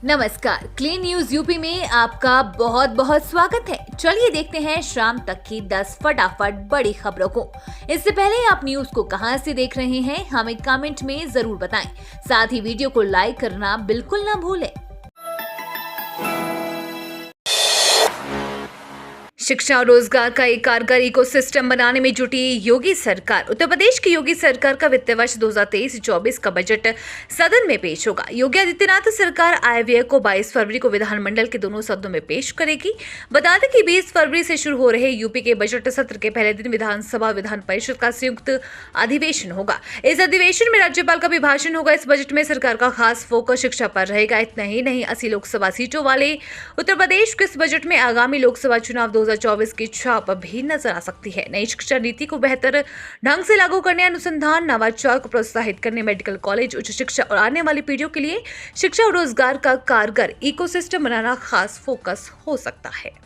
नमस्कार, clean news UP में आपका बहुत बहुत स्वागत है। चलिए देखते हैं शाम तक की 10 फटाफट बड़ी खबरों को। इससे पहले आप न्यूज को कहां से देख रहे हैं, हमें कमेंट में जरूर बताएं। साथ ही वीडियो को लाइक करना बिल्कुल ना भूलें। शिक्षा और रोजगार का एक कारगर इकोसिस्टम बनाने में जुटी योगी सरकार। उत्तर प्रदेश की योगी सरकार का वित्तीय वर्ष 2023-24 का बजट सदन में पेश होगा। योगी आदित्यनाथ सरकार आय व्यय को 22 फरवरी को विधानमंडल के दोनों सदनों में पेश करेगी। बता दें कि 20 फरवरी से शुरू हो रहे यूपी के बजट सत्र के पहले दिन विधानसभा विधान परिषद का संयुक्त अधिवेशन होगा। इस अधिवेशन में राज्यपाल का अभिभाषण होगा। इस बजट में सरकार का खास फोकस शिक्षा पर रहेगा। इतना ही नहीं, 80 लोकसभा सीटों वाले उत्तर प्रदेश के इस बजट में आगामी लोकसभा चुनाव 2024 की छाप भी नजर आ सकती है। नई शिक्षा नीति को बेहतर ढंग से लागू करने, अनुसंधान, नवाचार को प्रोत्साहित करने, मेडिकल कॉलेज, उच्च शिक्षा और आने वाली पीढ़ियों के लिए शिक्षा और रोजगार का कारगर इकोसिस्टम बनाना खास फोकस हो सकता है।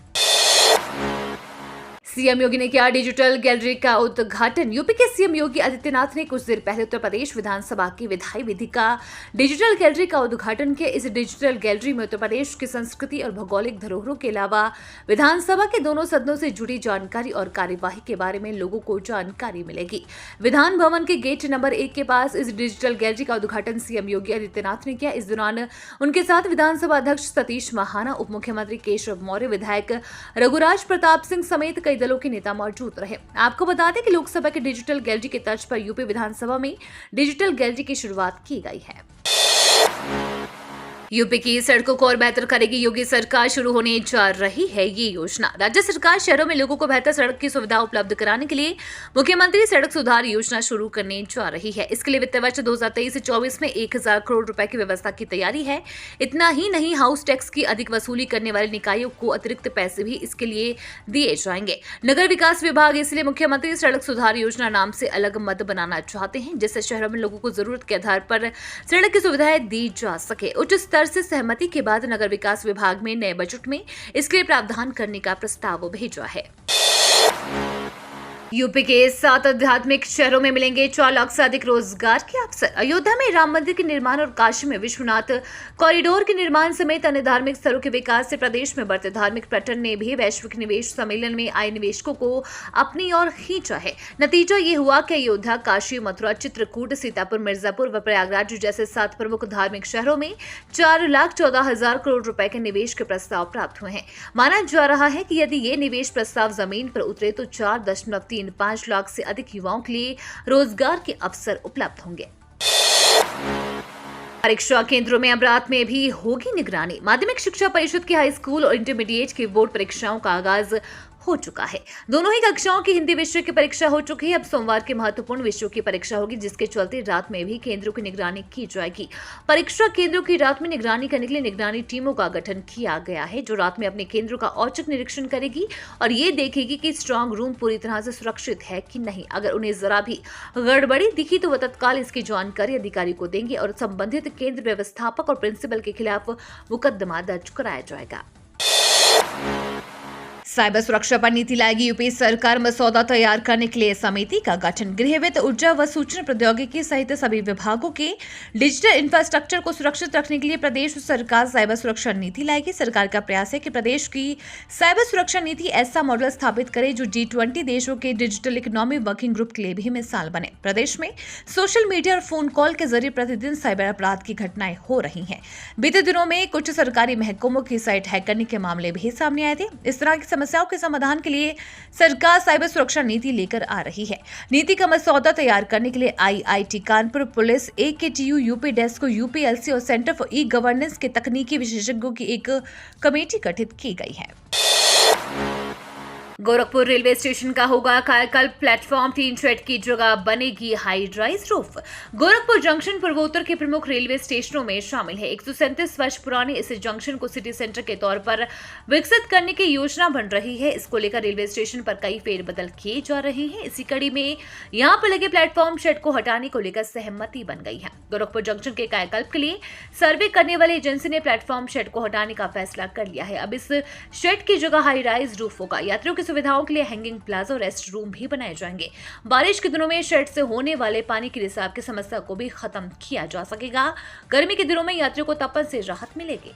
सीएम योगी ने किया डिजिटल गैलरी का उद्घाटन। यूपी के सीएम योगी आदित्यनाथ ने कुछ देर पहले उत्तर प्रदेश विधानसभा की विधायी विधि का डिजिटल गैलरी का उद्घाटन किया। इस डिजिटल गैलरी में उत्तर प्रदेश की संस्कृति और भौगोलिक धरोहरों के अलावा विधानसभा के दोनों सदनों से जुड़ी जानकारी और कार्यवाही के बारे में लोगों को जानकारी मिलेगी। विधान भवन के गेट नंबर 1 के पास इस डिजिटल गैलरी का उद्घाटन सीएम योगी आदित्यनाथ ने किया। इस दौरान उनके साथ विधानसभा अध्यक्ष सतीश महाना, उप मुख्यमंत्री केशव मौर्य, विधायक रघुराज प्रताप सिंह समेत कई दलों के नेता मौजूद रहे। आपको बता दें कि लोकसभा के डिजिटल गैलरी के तर्ज पर यूपी विधानसभा में डिजिटल गैलरी की शुरुआत की गई है। यूपी की सड़कों को और बेहतर करेगी योगी सरकार। शुरू होने जा रही है ये योजना। राज्य सरकार शहरों में लोगों को बेहतर सड़क की सुविधा उपलब्ध कराने के लिए मुख्यमंत्री सड़क सुधार योजना शुरू करने जा रही है। इसके लिए वित्तीय वर्ष 2023-24 में 1000 करोड़ रुपए की व्यवस्था की तैयारी है। इतना ही नहीं, हाउस टैक्स की अधिक वसूली करने वाले निकायों को अतिरिक्त पैसे भी इसके लिए दिए जाएंगे। नगर विकास विभाग इसलिए मुख्यमंत्री सड़क सुधार योजना नाम से अलग मद बनाना चाहते हैं, जिससे शहरों में लोगों को जरूरत के आधार पर सड़क की सुविधाएं दी जा सके। उच्च स्तर से सहमति के बाद नगर विकास विभाग में नए बजट में इसके लिए प्रावधान करने का प्रस्ताव भेजा है। यूपी के 7 आध्यात्मिक शहरों में मिलेंगे 4 लाख से अधिक रोजगार के अवसर। अयोध्या में राम मंदिर के निर्माण और काशी में विश्वनाथ कॉरिडोर के निर्माण समेत अन्य धार्मिक स्थलों के विकास से प्रदेश में बढ़ते धार्मिक पर्यटन ने भी वैश्विक निवेश सम्मेलन में आए निवेशकों को अपनी ओर खींचा है। नतीजा ये हुआ कि अयोध्या, काशी, मथुरा, चित्रकूट, सीतापुर, मिर्जापुर व प्रयागराज जैसे 7 प्रमुख धार्मिक शहरों में 4,14,000 करोड़ रुपए के निवेश के प्रस्ताव प्राप्त हुए हैं। माना जा रहा है कि यदि ये निवेश प्रस्ताव जमीन पर उतरे तो 4.35 लाख से अधिक युवाओं के लिए रोजगार के अवसर उपलब्ध होंगे। परीक्षा केंद्रों में अब रात में भी होगी निगरानी। माध्यमिक शिक्षा परिषद की हाई स्कूल और इंटरमीडिएट की बोर्ड परीक्षाओं का आगाज हो चुका है। दोनों ही कक्षाओं की हिंदी विषय की परीक्षा हो चुकी है। अब सोमवार के महत्वपूर्ण विषयों की परीक्षा होगी, जिसके चलते रात में भी केंद्रों की निगरानी की जाएगी। परीक्षा केंद्रों की रात में निगरानी करने के लिए निगरानी टीमों का गठन किया गया है, जो रात में अपने केंद्रों का औचक निरीक्षण करेगी और ये देखेगी कि स्ट्रांग रूम पूरी तरह से सुरक्षित है कि नहीं। अगर उन्हें जरा भी गड़बड़ी दिखी तो वह तत्काल इसकी जानकारी अधिकारी को देंगे और संबंधित केंद्र व्यवस्थापक और प्रिंसिपल के खिलाफ मुकदमा दर्ज कराया जाएगा। साइबर सुरक्षा पर नीति लाएगी यूपी सरकार। मसौदा तैयार करने के लिए समिति का गठन। गृह, वित्त, ऊर्जा व सूचना प्रौद्योगिकी सहित सभी विभागों के डिजिटल इंफ्रास्ट्रक्चर को सुरक्षित रखने के लिए प्रदेश सरकार साइबर सुरक्षा नीति लाएगी। सरकार का प्रयास है कि प्रदेश की साइबर सुरक्षा नीति ऐसा मॉडल स्थापित करे जो G20 देशों के डिजिटल इकोनॉमी वर्किंग ग्रुप के लिए भी मिसाल बने। प्रदेश में सोशल मीडिया और फोन कॉल के जरिए प्रतिदिन साइबर अपराध की घटनाएं हो रही हैं। बीते दिनों में कुछ सरकारी महकमों की साइट हैक करने के मामले भी सामने आए थे। इस तरह की समस्याओं के समाधान के लिए सरकार साइबर सुरक्षा नीति लेकर आ रही है। नीति का मसौदा तैयार करने के लिए IIT Kanpur, police, AKTU, UP Desco, UPLC और सेंटर फॉर ई गवर्नेंस के तकनीकी विशेषज्ञों की एक कमेटी गठित की गई है। गोरखपुर रेलवे स्टेशन का होगा कायाकल्प। प्लेटफॉर्म 3 शेड की जगह बनेगी high rise roof. Gorakhpur junction पूर्वोत्तर के प्रमुख रेलवे स्टेशनों में शामिल है। 137 वर्ष पुराने इस जंक्शन को सिटी सेंटर के तौर पर विकसित करने की योजना बन रही है। इसको लेकर रेलवे स्टेशन पर कई फेरबदल किए जा रहे हैं। इसी कड़ी में यहां पर लगे प्लेटफॉर्म शेड को हटाने को लेकर सहमति बन गई है। गोरखपुर जंक्शन के कायाकल्प के लिए सर्वे करने वाली एजेंसी ने प्लेटफॉर्म शेड को हटाने का फैसला कर लिया है। अब इस शेड की जगह हाई राइज रूफ होगा। यात्रियों की की सुविधाओं के लिए हैंगिंग प्लाजा और रेस्ट रूम भी बनाए जाएंगे। बारिश के दिनों में शेड से होने वाले पानी के रिसाव की समस्या को भी खत्म किया जा सकेगा। गर्मी के दिनों में यात्रियों को तपन से राहत मिलेगी।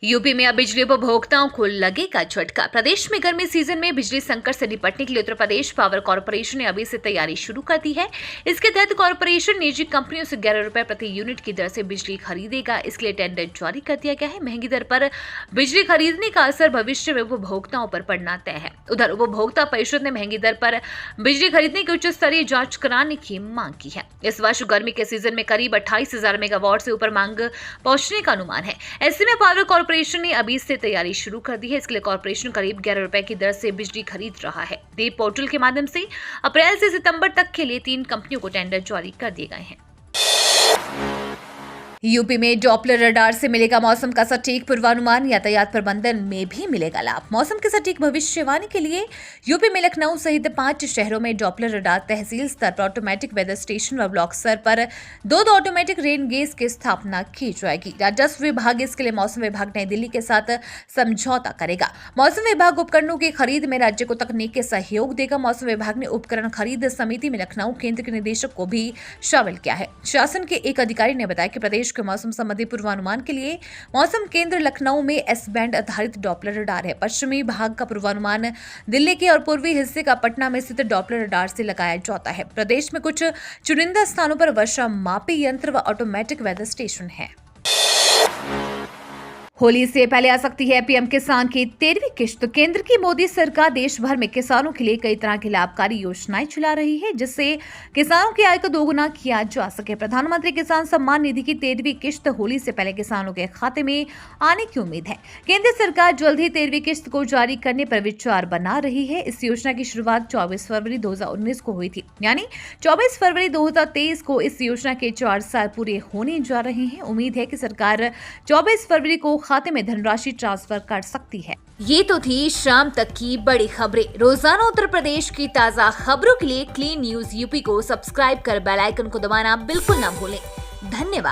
यूपी में अब बिजली उपभोक्ताओं को लगेगा झटका। प्रदेश में गर्मी सीजन में बिजली संकट से निपटने के लिए उत्तर प्रदेश पावर कॉर्पोरेशन ने अभी से तैयारी शुरू कर दी है। इसके तहत कॉर्पोरेशन निजी कंपनियों से 11 रुपए प्रति यूनिट की दर से बिजली खरीदेगा। इसके लिए टेंडर जारी कर दिया गया है। महंगी दर पर बिजली खरीदने का असर भविष्य में उपभोक्ताओं पर पड़ना तय है। उधर उपभोक्ता परिषद ने महंगी दर पर बिजली खरीदने की उच्च स्तरीय जांच कराने की मांग की है। इस वर्ष गर्मी के सीजन में करीब 28,000 मेगावाट से ऊपर मांग पहुंचने का अनुमान है। ऐसे में पावर कॉर्पोरेशन ने अभी से तैयारी शुरू कर दी है। इसके लिए कॉर्पोरेशन करीब 11 रुपए की दर से बिजली खरीद रहा है। देव पोर्टल के माध्यम से अप्रैल से सितंबर तक के लिए 3 कंपनियों को टेंडर जारी कर दिए गए हैं। यूपी में डॉपलर रडार से मिलेगा मौसम का सटीक पूर्वानुमान। यातायात प्रबंधन में भी मिलेगा लाभ। मौसम की सटीक भविष्यवाणी के लिए यूपी में लखनऊ सहित 5 शहरों में डॉपलर रडार तहसील स्तर पर ऑटोमेटिक वेदर स्टेशन व ब्लॉक स्तर पर 2 ऑटोमेटिक रेन गेज की स्थापना की जाएगी। राजस्व विभाग इसके लिए मौसम विभाग नई दिल्ली के साथ समझौता करेगा। मौसम विभाग उपकरणों की खरीद में राज्य को तकनीकी सहयोग देगा। मौसम विभाग ने उपकरण खरीद समिति में लखनऊ केंद्र के निदेशक को भी शामिल किया है। शासन के एक अधिकारी ने बताया कि प्रदेश के मौसम संबंधी पूर्वानुमान के लिए मौसम केंद्र लखनऊ में एस बैंड आधारित डॉपलर रडार है। पश्चिमी भाग का पूर्वानुमान दिल्ली के और पूर्वी हिस्से का पटना में स्थित डॉपलर रडार से लगाया जाता है। प्रदेश में कुछ चुनिंदा स्थानों पर वर्षा मापी यंत्र व ऑटोमेटिक वेदर स्टेशन है। होली से पहले आ सकती है पीएम किसान की 13वीं किश्त। केंद्र की मोदी सरकार देश भर में किसानों के लिए कई तरह की लाभकारी योजनाएं चला रही है, जिससे किसानों की आय को दोगुना किया जा सके। प्रधानमंत्री किसान सम्मान निधि की 13वीं किश्त होली से पहले किसानों के खाते में आने की उम्मीद है। केंद्र सरकार जल्द ही 13वीं किश्त को जारी करने पर विचार बना रही है। इस योजना की शुरुआत 24 फरवरी 2019 को हुई थी, यानी 24 फरवरी 2023 को इस योजना के 4 साल पूरे होने जा रहे हैं। उम्मीद है कि सरकार 24 फरवरी को खाते में धनराशि ट्रांसफर कर सकती है। ये तो थी शाम तक की बड़ी खबरें। रोजाना उत्तर प्रदेश की ताजा खबरों के लिए क्लीन न्यूज यूपी को सब्सक्राइब कर बेल आइकन को दबाना बिल्कुल ना भूलें। धन्यवाद।